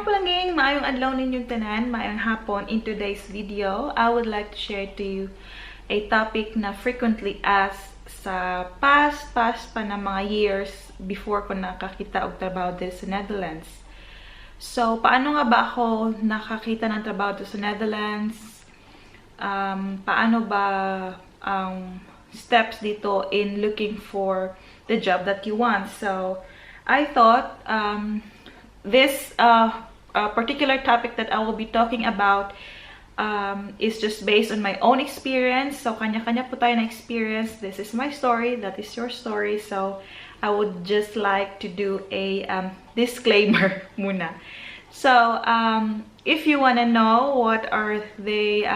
mga palanggeng, maayong adlaw ninyong tanan, maayong hapon. In today's video, I would like to share to you a topic na frequently asked sa past pa na mga years before ko nakakita og trabaho dito sa Netherlands. So, paano nga ba ako nakakita ng trabaho dito sa Netherlands? Paano ba ang steps dito in looking for the job that you want? So, I thought this particular topic that I will be talking about is just based on my own experience. So, kanya-kanya po tayo na experience. This is my story. That is your story. So, I would just like to do a disclaimer muna. So, if you wanna know what are the,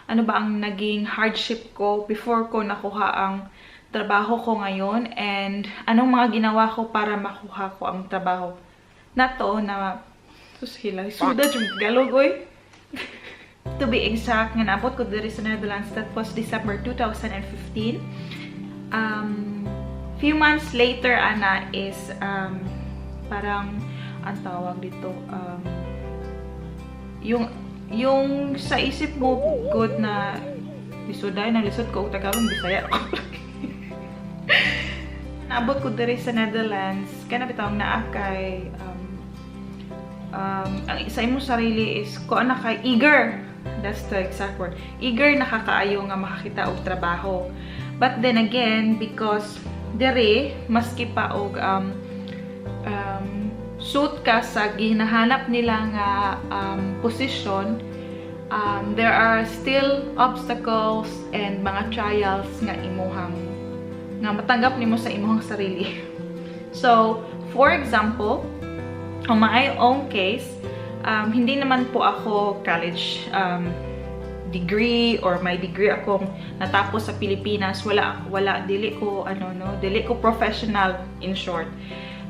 ano ba ang naging hardship ko before ko nakuha ang trabaho ko ngayon, and anong mga ginawa ko para makuha ko ang trabaho na to na susila suda yung galogoy. To be exact, nga naabot ko diri sa Netherlands, that was December 2015. Few months later ana is parang ang tawag dito, yung sa isip mo good na lisuday na lisod ko Tagalog Bisaya ako. Naabot ko diri sa Netherlands, kaya nabitawang naa kay ang sa imong sarili is ko ana kay eager. That's the exact word. Eager na kakaayo nga makakita og trabaho. But then again, because diri maski pa og suit ka sa ginahanap nila nga position, there are still obstacles and mga trials nga imuhang nga matanggap nimo sa imong sarili. So, for example, on my own case, hindi naman po ako college degree or may degree akong natapos sa Pilipinas. Wala dili ko dili ko professional, in short.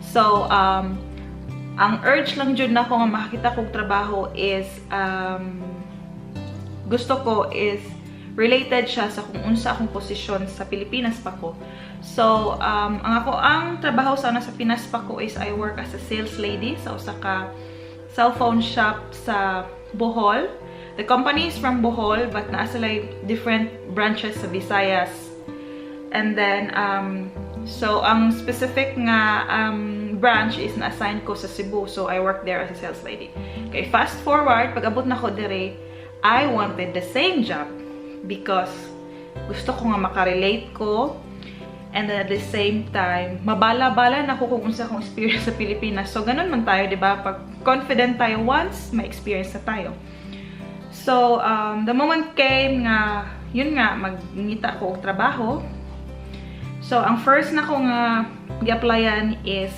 So, ang urge lang jud nako nga makakita kog trabaho is gusto ko is related siya sa kung unsa akong posisyon sa Pilipinas pa ko. So, ang trabaho sana sa Pinas pa ko is I work as a sales lady sa usa ka cellphone shop sa Bohol. The company is from Bohol, but naa sila different branches sa Visayas. And then, so ang specific nga branch is na-assign ko sa Cebu. So, I work there as a sales lady. Okay, fast forward, pag abot na ko dire, I wanted the same job. Because gusto ko nga makarelate ko, and then at the same time mabala-bala na ko kung unsa akong experience sa Pilipinas. So ganun man tayo, di ba? Pag confident tayo once, may experience na tayo. So the moment came nga yun nga magngita ko og trabaho. So ang first na ko nga gi-applyan is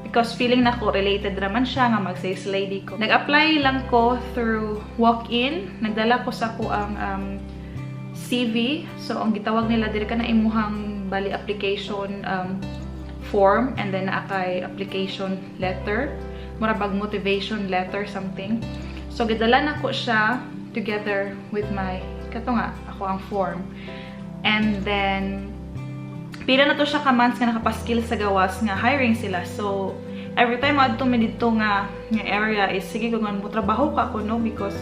because feeling na ko related raman siya nga mag-sales lady ko. Nag-apply lang ko through walk-in. Nagdala ko sa ko ang CV. So, ang gitawag nila diri ka na imuhang bali application form, and then naakay application letter. Murabag motivation letter, something. So, gidala na ko siya together with my, kato nga, ako ang form. And then, pila na to siya ka-months nga nakapaskill sa gawas nga hiring sila. So, every time adto mi dito nga area is sige kung mo trabaho ka ko, no? Because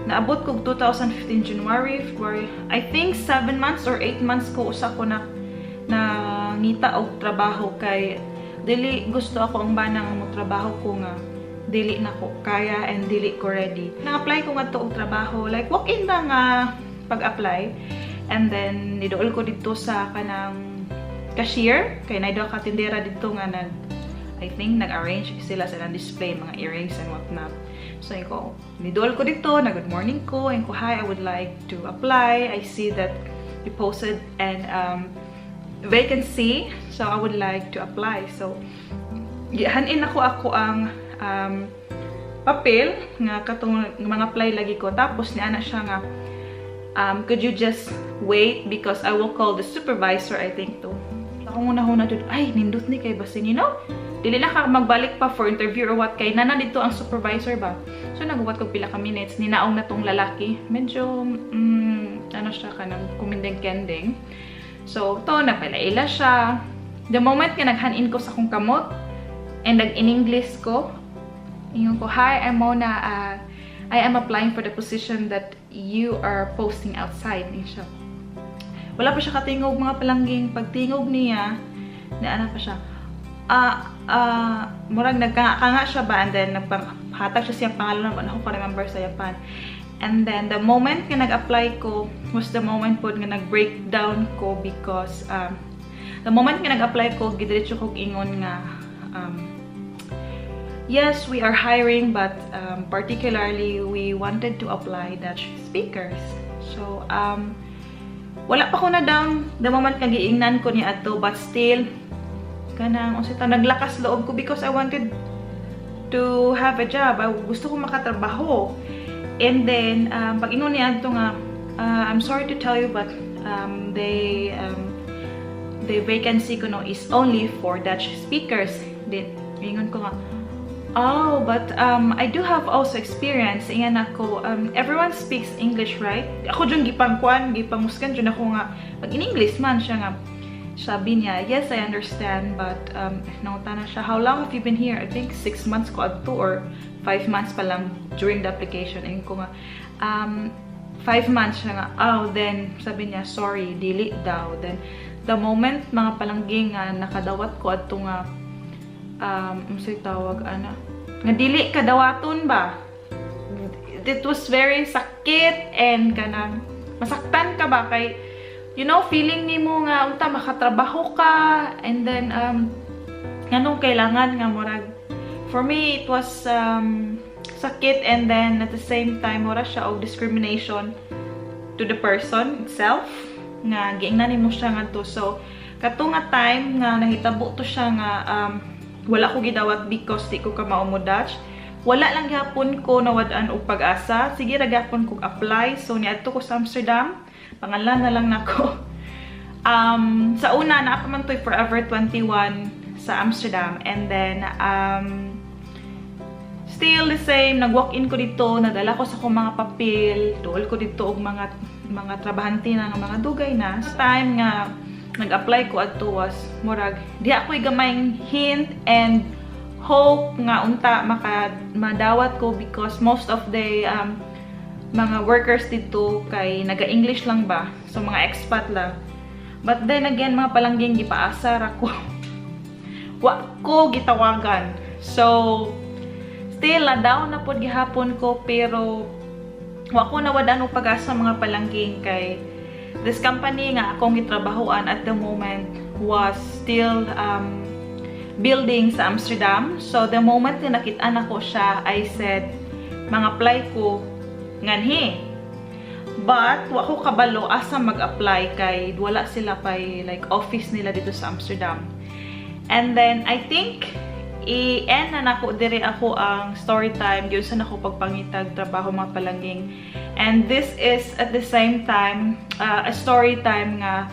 naabot ko 2015 January, February, I think 7 months or 8 months ko usa ko na ngita og trabaho kay dili gusto ako ang banang mo trabaho ko nga dili na ko kaya and dili ko ready. Na-apply ko nga to og trabaho, like walk-in na nga pag-apply. And then, nidool ko dito sa kanang cashier. Kaya na ka tindera dito nga I think nag-arrange sila sa display mga earrings and whatnot. So, nidool ko dito, good morning ko, and ko, hi, I would like to apply. I see that you posted an vacancy, so I would like to apply. So, hanin ako ang papel nga katong mga apply lagi ko. Tapos, niana siya nga, could you just wait because I will call the supervisor, I think, to. Ako muna dito, ay, nindot ni kay basin, you know? Dili na ka magbalik pa for interview or what, kay nana dito ang supervisor ba? So, nagubat ko pila ka minutes, ninaong na tong lalaki. Medyo, ano siya ka ng kumindeng-kendeng. So, to, napalaila siya. The moment nga naghanin ko sa kong kamot, And in English ko, ingon ko, "Hi, I'm Mona. I am applying for the position that you are posting outside." Siya. Wala pa siya katingog mga palangging. Pagtingog niya, na pa siya. Murag nagkanga siya ba, and then nagpanghatag siya siyang pangalan na ako remember sa Japan. And then the moment nga nag-apply ko was the moment po nga nag-breakdown ko because the moment nga nag-apply ko, gidiretso ko ingon nga yes, we are hiring, but particularly we wanted to apply Dutch speakers. So wala pa ko na down the moment nga giingnan ko niya ato, but still kanang unsita naglakas loob ko because I wanted to have a job. Gusto ko makatrabaho. And then pag-ingon niya ato nga, I'm sorry to tell you, but the vacancy ko no is only for Dutch speakers. Then ingon ko nga, oh, but I do have also experience. Ingan ako, everyone speaks English, right? Ako dyan gipangmuskan dyan ako nga, pag in English man siya nga. Sabi niya, yes, I understand, but nauta na siya, how long have you been here? I think 6 months ko adto or 5 months pa lang during the application. Ingan ko nga, 5 months siya nga. Oh, then sabi niya, sorry, dili daw. Then the moment mga palangging nakadawat ko adto nga unsay tawag nga dili kadawaton ba, it was very sakit and kanang masaktan ka ba kay you know feeling nimo nga unta makatrabaho ka, and then nganong kailangan nga murag for me it was sakit, and then at the same time mura siya og discrimination to the person itself nga giingnan nimo siya nga to. So kato nga time nga nahitabo to siya nga wala ko gidawat because di ko ka maumo Dutch. Wala lang gapon ko nawad-an og pag-asa. Sige ra gapon ko apply. So niadto ko sa Amsterdam. Pangalan na lang nako. Sa una naa pa man toy Forever 21 sa Amsterdam, and then still the same, nag-walk-in ko dito, nadala ko sa akong mga papel, tuol ko dito og mga trabahante na nga mga dugay na. Sa time nga nag-apply ko adto was murag di ako'y gamayng hint and hope nga unta madawat ko because most of the mga workers dito kay naga-English lang ba, so mga expat lang. But then again mga palangging gipaasar ako. Wa ko gitawagan. So still down na pod gihapon ko, pero wa ko nawadan og pag-asa mga palangging kay this company nga akong gitrabahoan at the moment was still building sa Amsterdam. So the moment na nakita na ko siya, I said, mag-apply ko nganhi. But wa ko kabalo asa mag-apply kay wala sila pay like office nila dito sa Amsterdam. And then I think i-end na nako dire ako ang story time gyud sa nako pagpangitag trabaho mga palangging. And this is at the same time a story time nga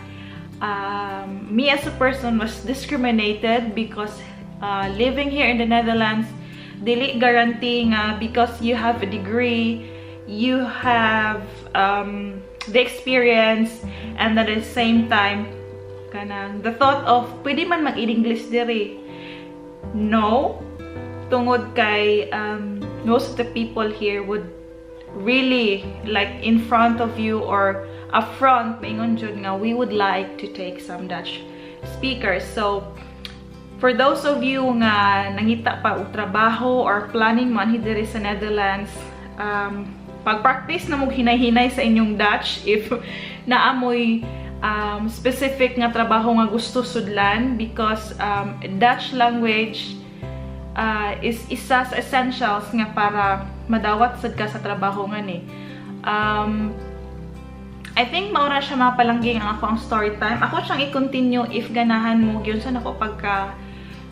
me as a person was discriminated because living here in the Netherlands dili guarantee nga because you have a degree, you have the experience, and at the same time kanang the thought of pwede man mag-English dire. No, tungod kay most of the people here would really like in front of you or up front maingon jud nga we would like to take some Dutch speakers. So for those of you nga nangita pa og trabaho or planning man diri sa Netherlands, pag-practice na mo hinay-hinay sa inyong Dutch if naamoy specific nga trabaho nga gusto sudlan, because Dutch language is isa sa essentials nga para madawat sad ka sa trabaho nga ni. I think maura siya mga palangging ang ako ang story time. Ako siyang i-continue if ganahan mo gyud sa nako pagka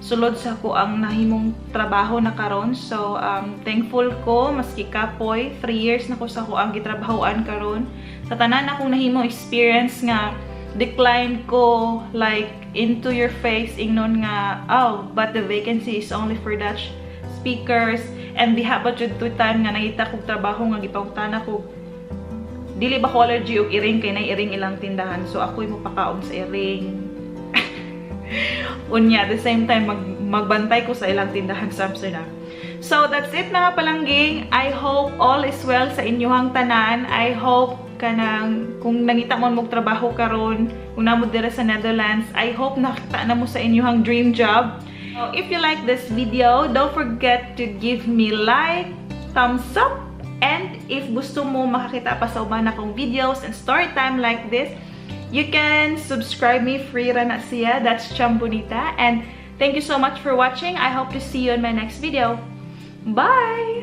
sulod sa ko ang nahimong trabaho na karon. So thankful ko maski kapoy 3 years na ko sa ko ang gitrabahoan karon. Sa tanan akong nahimong experience nga decline ko like into your face ingnon nga, oh, but the vacancy is only for Dutch speakers, and diha ba jud to time nga nangita kog trabaho nga gipangutana ko dili ba ko allergy og iring kay nay iring ilang tindahan, so ako'y mo pakaon sa iring. Unya at the same time magbantay ko sa ilang tindahan sa Amsterdam. So, that's it mga palangging. I hope all is well sa inyong tanan. I hope kanang kung nangita mo trabaho karon, kung namo dira sa Netherlands, I hope nakita na mo sa inyong dream job. So, if you like this video, don't forget to give me like, thumbs up, and if gusto mo makakita pa sa uban akong videos and story time like this, you can subscribe me free ra na siya. That's Chum Bonita. And thank you so much for watching. I hope to see you in my next video. Bye!